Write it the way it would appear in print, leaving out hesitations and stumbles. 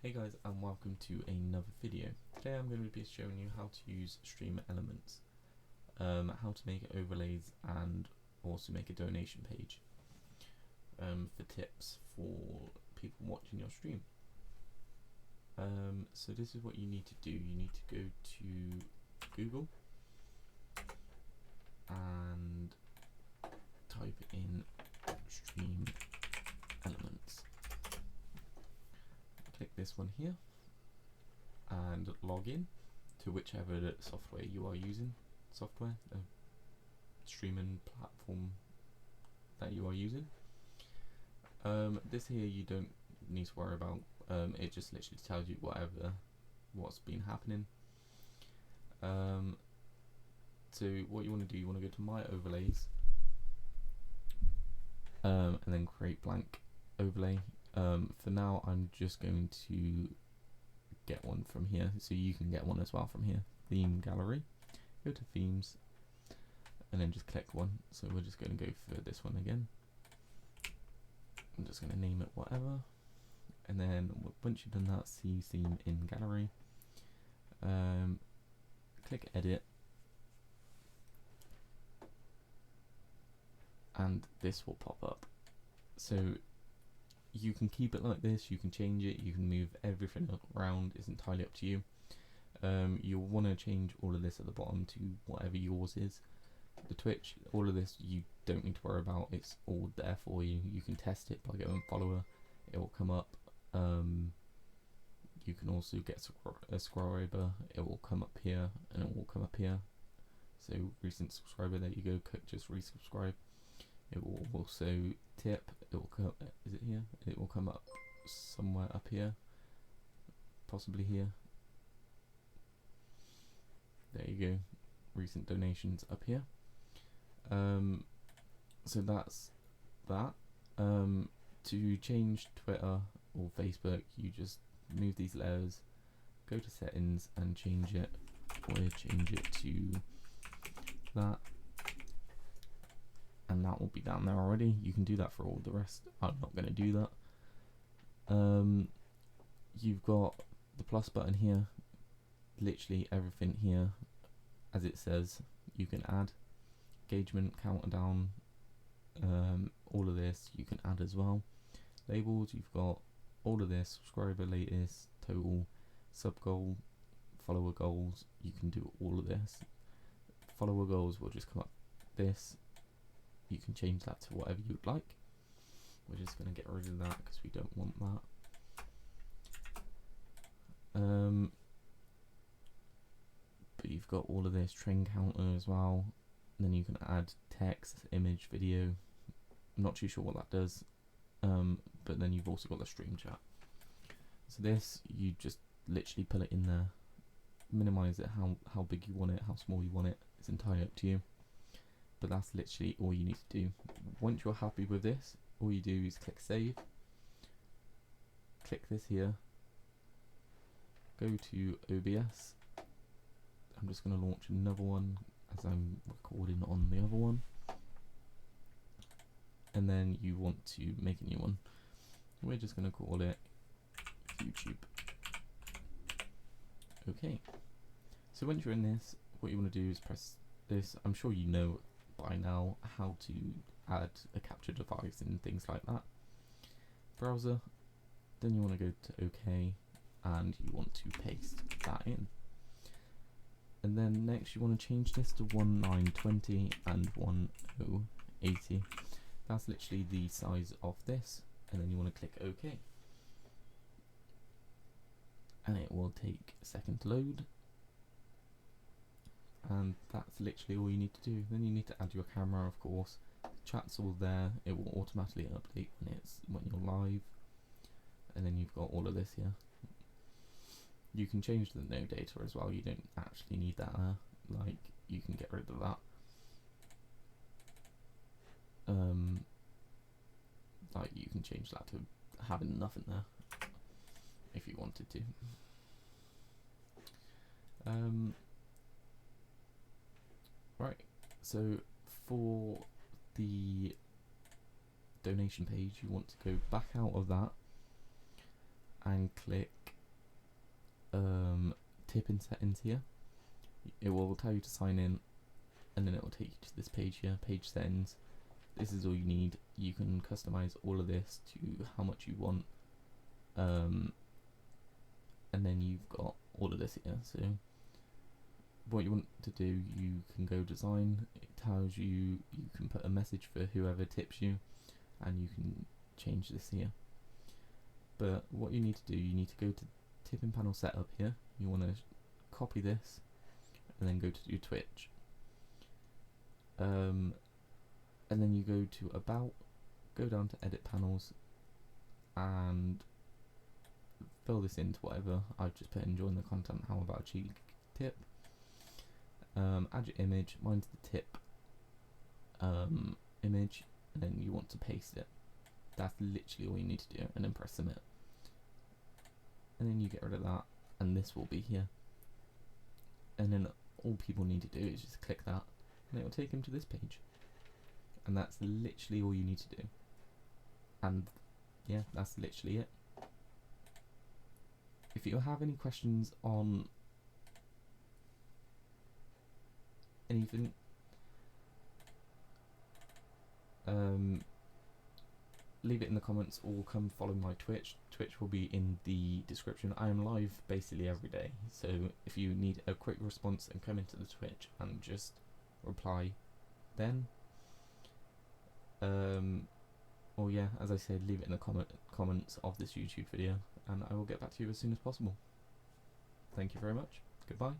Hey guys, and welcome to another video. Today I'm going to be showing you how to use Streamelements, how to make overlays and also make a donation page for tips for people watching your stream. So this is what you need to do. You need to go to Google and type in Streamelements. Click this one here and log in to whichever software you are using, streaming platform that you are using. This here you don't need to worry about. It just literally tells you what's been happening. So what you want to do, you want to go to My Overlays, and then create blank overlay. For now I'm just going to get one from here, so you can get one as well from here. Theme gallery, go to themes and then just click one. So we're just going to go for this one again. I'm just going to name it whatever, and then once you've done that, see theme in gallery, click edit, and this will pop up. So you can keep it like this, you can change it, you can move everything around, it's entirely up to you. You'll want to change all of this at the bottom to whatever yours is. The Twitch, all of this you don't need to worry about, it's all there for you. You can test it by going follower, it will come up. You can also get a subscriber, it will come up here and it will come up here. So recent subscriber, there you go, click just resubscribe. It will also tip, it will come, is it here? It will come up somewhere up here, possibly here. There you go, recent donations up here. So that's that. To change Twitter or Facebook, you just move these layers, go to settings and change it, or change it to that. And that will be down there already. You can do that for all the rest. I'm not going to do that. You've got the plus button here, literally everything here as it says you can add. Engagement, countdown, all of this you can add as well. Labels, you've got all of this, subscriber, latest, total, sub goal, follower goals, you can do all of this. Follower goals will just come up this. You can change that to whatever you'd like. We're just going to get rid of that because we don't want that. But you've got all of this, trend counter as well. And then you can add text, image, video. I'm not too sure what that does. But then you've also got the stream chat. So this, you just literally put it in there. Minimize it how big you want it, how small you want it. It's entirely up to you. But that's literally all you need to do. Once you're happy with this, all you do is click save, click this here, go to OBS. I'm just going to launch another one as I'm recording on the other one, and then you want to make a new one. We're just going to call it YouTube. Okay, so once you're in this, what you want to do is press this. I'm sure you know by now how to add a capture device and things like that. Browser, then you want to go to OK and you want to paste that in. And then next you want to change this to 1920 and 1080. That's literally the size of this, and then you want to click OK. And it will take a second to load. And that's literally all you need to do. Then you need to add your camera, of course. Chat's all there. It will automatically update when you're live. And then you've got all of this here. You can change the no data as well. You don't actually need that. Like, you can get rid of that. Like, you can change that to having nothing there if you wanted to. Right, so for the donation page, you want to go back out of that and click tip in settings here. It will tell you to sign in, and then it will take you to this page here, page settings. This is all you need. You can customize all of this to how much you want, and then you've got all of this here. So what you want to do, you can go design. It tells you you can put a message for whoever tips you, and you can change this here. But what you need to do, you need to go to tipping panel setup here. You want to copy this and then go to your Twitch, and then you go to about, go down to edit panels and fill this into whatever. I've just put enjoying the content, how about a cheeky tip. Add your image, mine's the tip image, and then you want to paste it. That's literally all you need to do, and then press submit. And then you get rid of that, and this will be here. And then all people need to do is just click that, and it will take them to this page. And that's literally all you need to do. And yeah, that's literally it. If you have any questions on anything, leave it in the comments or come follow my Twitch. Twitch will be in the description. I am live basically every day, so if you need a quick response, and come into the Twitch and just reply then. Or yeah, as I said, leave it in the comments of this YouTube video, and I will get back to you as soon as possible. Thank you very much. Goodbye.